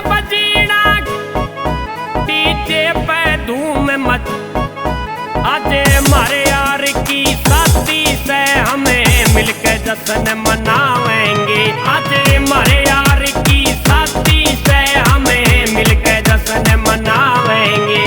बजीना DJ पे धूम मच। आज हमारे यार की शादी से हमें मिलकर जश्न मनावेंगे। आज हमारे यार की शादी से हमें मिलकर जश्न मनावेंगे।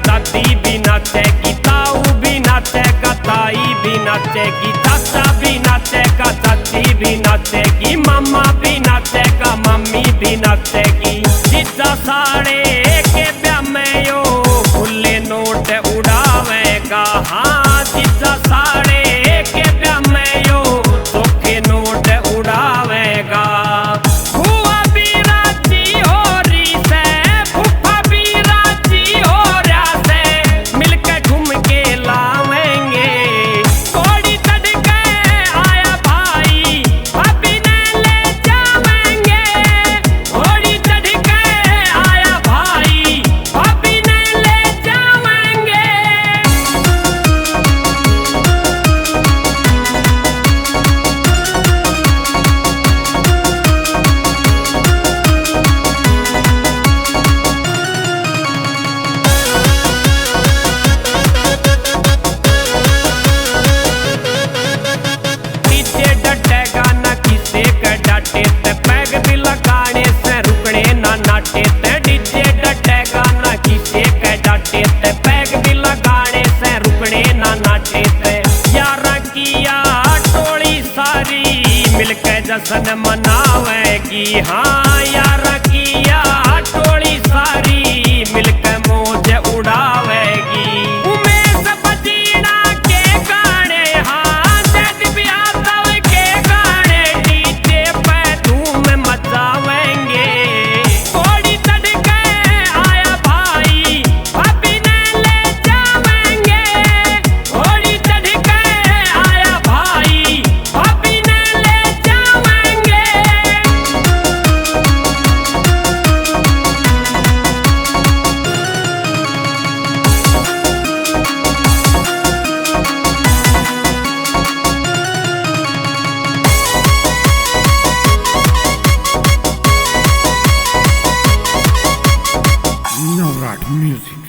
दादी भी नाचेगी, ताऊ भी नाचेगा, ताई भी नाचेगी, चाचा भी नाचेगा, चाची भी नाचेगी, मामा भी नाचेगा, मम्मी भी नाचेगी। जीजा साड़े के ब्याह में यो खुले नोट उड़ावेगा। हाँ जीजा साड़े के ब्याह में यो धोखे नोट उड़ावेगा। जश्न मनावेगी। हाँ यार किया टोली सारी मिलकर मौज उड़ावेगी। उमेश बजीना के गाने, हाँ जैद यादव के गाने डीजे पे धूम मचावेंगे। थोड़ी चढ़ के आया भाई भाभी ने ले जावेंगे। थोड़ी चढ़ के आया भाई भाभी ने ले Navrat Music.